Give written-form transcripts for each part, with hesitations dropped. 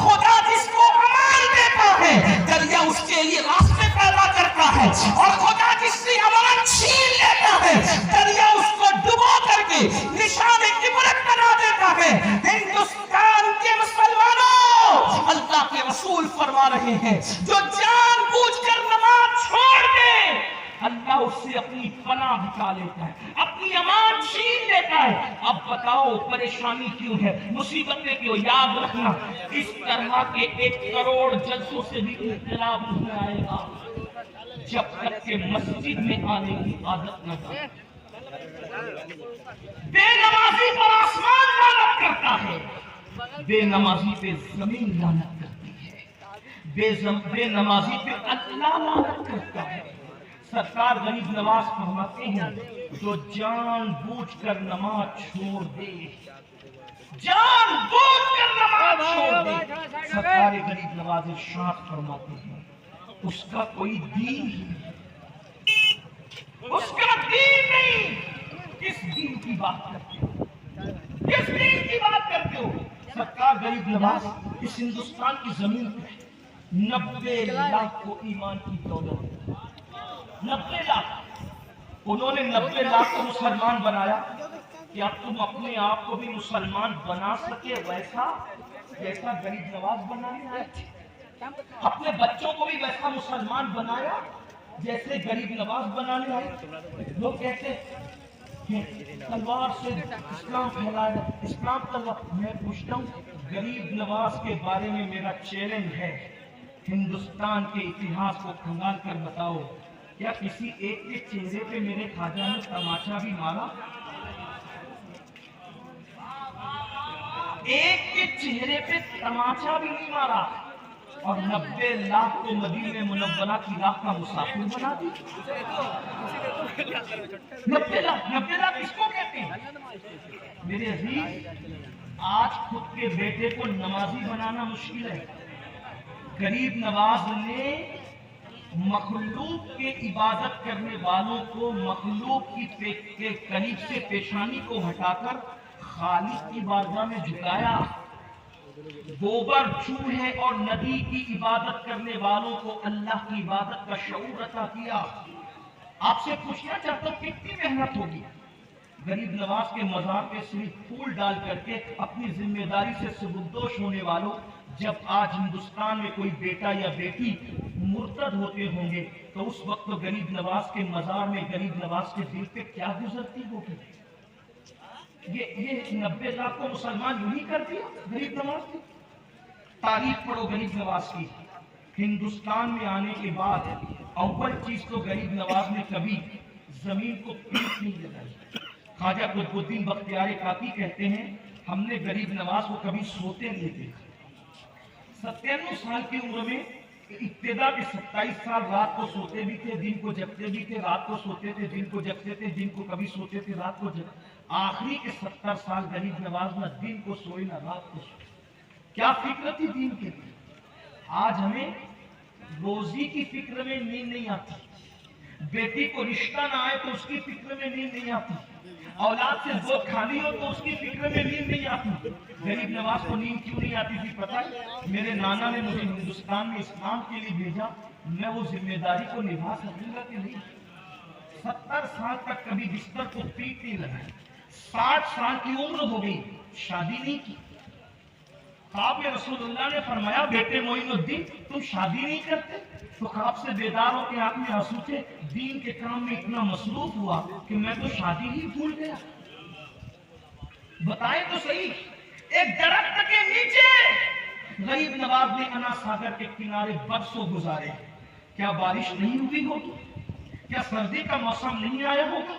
خدا جس کو امان دیتا ہے دریا اس کے لیے راستے پیدا کرتا ہے، اور خدا جس سے امان چھین لیتا ہے دریا اس کو ڈبو کر کے نشان عبرت بنا دیتا ہے۔ ہندوستان کے مسلمانوں، اللہ کے رسول فرما رہے ہیں جو جان بوجھ کر نماز چھوڑ دے اللہ اس سے اپنی پناہ ہٹا لیتا ہے، اپنی امان چھین لیتا ہے۔ اب بتاؤ پریشانی کیوں ہے، مصیبتیں کیوں؟ یاد رکھنا اس طرح کے 1 کروڑ جلسوں سے بھی انقلاب نہیں آئے گا جب تک کہ مسجد میں آنے کی عادت نہ ڈالے۔ بے نمازی پر آسمان لعنت کرتا ہے، بے نمازی پہ زمین لعنت کرتی ہے، بے نمازی پہ اللہ لعنت کرتا ہے۔ سرکار غریب نواز فرماتے ہیں جو جان بوجھ کر نماز چھوڑ دے، جان بوجھ کر نماز چھوڑ دے، سرکار غریب نواز ارشاد فرماتے ہیں اس کا کوئی دین ہی نہیں، اس کا دین نہیں۔ کس دین کی بات کرتے ہو؟ کس دین کی بات کرتے ہو؟ سرکار غریب نواز اس ہندوستان کی زمین پہ 90 لاکھ کو ایمان کی دولت، 90 لاکھ، انہوں نے 90 لاکھ کو مسلمان بنایا۔ کیا تم اپنے آپ کو بھی مسلمان بنا سکے ویسا جیسا غریب نواز بنایا؟ اپنے بچوں کو بھی ویسا مسلمان بنایا جیسے غریب نواز بنانے آئے؟ لوگ کہتے ہیں تلوار سے اسلام پھیلایا، اسلام تلوار۔ میں پوچھتا ہوں غریب نواز کے بارے میں میرا چیلنج ہے، ہندوستان کے اتہاس کو کھنگال کر بتاؤ کیا کسی ایک کے چہرے پہ میرے خواجہ نے تماچا بھی مارا؟ ایک کے چہرے پہ تماچا بھی نہیں مارا، اور 90 لاکھ کو مدینہ منورہ کی راہ کا مسافر بنا دی۔ 90 لاکھ اس کو کہتے ہیں؟ میرے عزیز، آج خود کے بیٹے کو نمازی بنانا مشکل ہے۔ غریب نواز نے مخلوق کے عبادت کرنے والوں کو مخلوق کے قریب سے پیشانی کو ہٹا کر خالق کی بارگاہ میں جھکایا۔ گوبر، چوہے اور ندی کی عبادت کرنے والوں کو اللہ کی عبادت کا شعور عطا کیا۔ آپ سے پوچھنا چاہتا ہوں کتنی محنت ہوگی غریب نواز کے مزار پہ صرف پھول ڈال کر کے اپنی ذمہ داری سے سبکدوش ہونے والوں۔ جب آج ہندوستان میں کوئی بیٹا یا بیٹی مرتد ہوتے ہوں گے تو اس وقت غریب نواز کے مزار میں غریب نواز کے دل پہ کیا گزرتی ہوگی؟ یہ 90 لاکھ کو مسلمان یوں ہی کر دیا غریب نواز کی۔ تاریخ پڑھو غریب نواز کی۔ ہندوستان میں آنے کے بعد اول چیز تو غریب نواز نے کبھی زمین کو پیٹ نہیں لگائی۔ خواجہ قطب الدین بختیار کاکی کہتے ہیں ہم نے غریب نواز کو کبھی سوتے نہیں دیکھا۔ 97 سال کی عمر میں ابتدا کے 27 سال رات کو سوتے بھی تھے، دن کو جگتے بھی تھے، رات کو سوتے تھے، دن کو جگتے تھے، دن کو کبھی سوتے تھے، رات کو جگتے۔ آخری کے 70 سال غریب نواز نہ دن کو سوئے نہ رات کو سوئے۔ کیا فکر تھی دین کے لیے؟ آج ہمیں روزی کی فکر میں نیند نہیں آتی، بیٹی کو رشتہ نہ آئے تو اس کی فکر میں نیند نہیں آتی، اولاد سے گود خالی ہو تو اس کی فکر میں نیند نہیں آتی۔ غریب نواز کو نیند کیوں نہیں آتی تھی پتہ ہے؟ میرے نانا نے مجھے ہندوستان میں اسلام کے لیے بھیجا، میں وہ ذمہ داری کو نبھا سکوں گا کہ نہیں؟ 70 سال تک کبھی بستر کو پیٹ نہیں لگائی، 60 سال کی عمر ہو گئی، شادی نہیں کی۔ خواب میں رسول اللہ نے فرمایا بیٹے معین الدین تم شادی نہیں کرتے؟ تو خواب سے بیدار ہو کے آپ نے آنسو تھے، دین کے کام میں اتنا مصروف ہوا کہ میں تو شادی ہی بھول گیا۔ بتائیں تو صحیح، ایک درخت کے نیچے غریب نواز نے انا ساگر کے کنارے برسوں گزارے۔ کیا بارش نہیں ہوئی ہوگی؟ کیا سردی کا موسم نہیں آیا ہوگا؟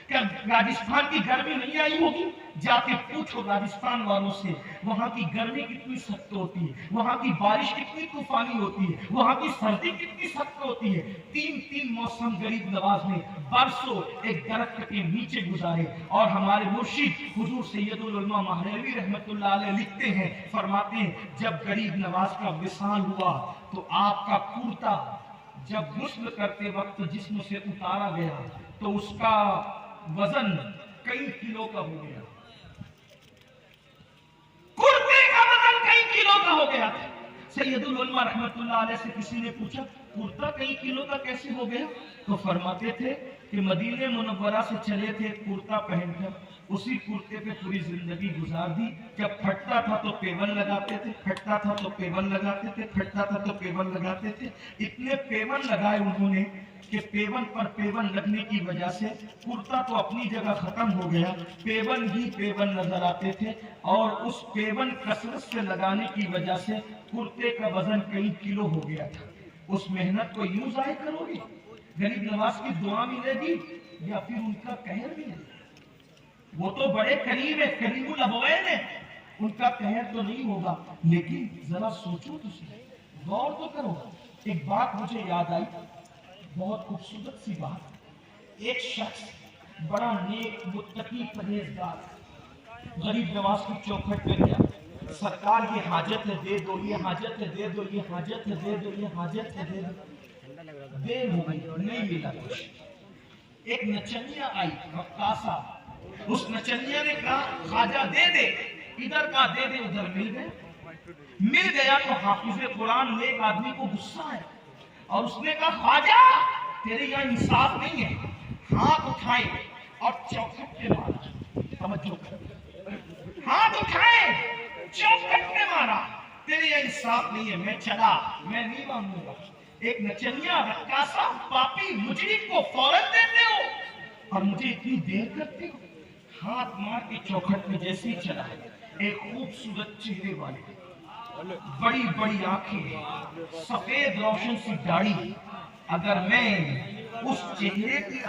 کیا راجستھان کی گرمی نہیں آئی ہوگی؟ جا کے پوچھو راجستھان والوں سے، وہاں کی گرمی کتنی سخت ہوتی ہے، وہاں کی بارش کتنی طوفانی ہوتی ہے، وہاں کی سردی کتنی سخت ہوتی ہے۔ تین موسم غریب نواز نے برسوں ایک درخت کے نیچے گزارے۔ اور ہمارے مرشد حضور سید العلماء مہدوی رحمت اللہ علیہ لکھتے ہیں، فرماتے ہیں جب غریب نواز کا وصال ہوا تو آپ کا کرتا جب غسل کرتے وقت جسم سے اتارا گیا تو اس کا وزن کئی کلو کا ہو گیا، کرتے کا وزن کئی کلو کا ہو گیا۔ سید العلماء رحمت اللہ علیہ سے کسی نے پوچھا کرتا کئی کلو کا کیسے ہو گیا؟ تو فرماتے تھے کہ مدینہ منورہ سے چلے تھے کرتا پہن کر، اسی کرتے پہ پوری زندگی گزار دی، جب پھٹتا تھا تو پیون لگاتے تھے، پھٹتا تھا تو پیون لگاتے تھے، پھٹتا تھا تو پیون لگاتے تھے، اتنے پیون لگائے انہوں نے کہ پیون پر پیون لگنے کی وجہ سے کرتا تو اپنی جگہ ختم ہو گیا، پیون ہی پیون نظر آتے تھے، اور اس پیون کثرت سے لگانے کی وجہ سے کرتے کا وزن کئی کلو ہو گیا تھا۔ اس محنت کو یوں ضائع کرو گے؟ غریب نواز کی دعا ملے گی یا پھر ان کا قہر ملے گا؟ وہ تو بڑے قریب ہے، قریب الابوین ہے، ان کا قہر تو نہیں ہوگا، لیکن ذرا سوچو تو صحیح، غور تو کرو۔ ایک بات مجھے یاد آئی، بہت خوبصورت سی بات۔ ایک شخص بڑا نیک متقی پرہیزگار غریب نواز کی چوکھٹ پہ گیا، سرکار یہ حاجت ہے دے دو، یہ حاجت ہے دے دو، یہ حاجت ہے دے دو، یہ حاجت ہے دے دو۔ دیر ہو گئی، نہیں ملا کچھ۔ ایک نچنیا آئی، رقاصہ، اس نچنیا نے کہا خواجہ دے دے، ادھر کا دے دے، ادھر مل گیا تو حافظ قرآن ایک آدمی کو غصہ ہے اور اس نے کہا خواجہ تیرے یہاں انصاف نہیں ہے، ہاتھ اٹھائے اور چوکھٹ پہ مارا، توجہ کر، ہاتھ اٹھائے چوکھٹ پہ مارا، تیرے یہاں انصاف نہیں ہے، میں چلا، میں نہیں مانوں گا۔ ایک نچنیا رقاصہ پاپی مجرم کو فوراً دیتے ہو اور مجھے اتنی دیر کرتے ہو؟ ہاتھ مار کے چوکھٹ میں جیسے ہی چلا، ایک خوبصورت چہرے والے، بڑی بڑی آنکھیں، سفید روشن سی داڑھی، اگر میں اس چہرے کی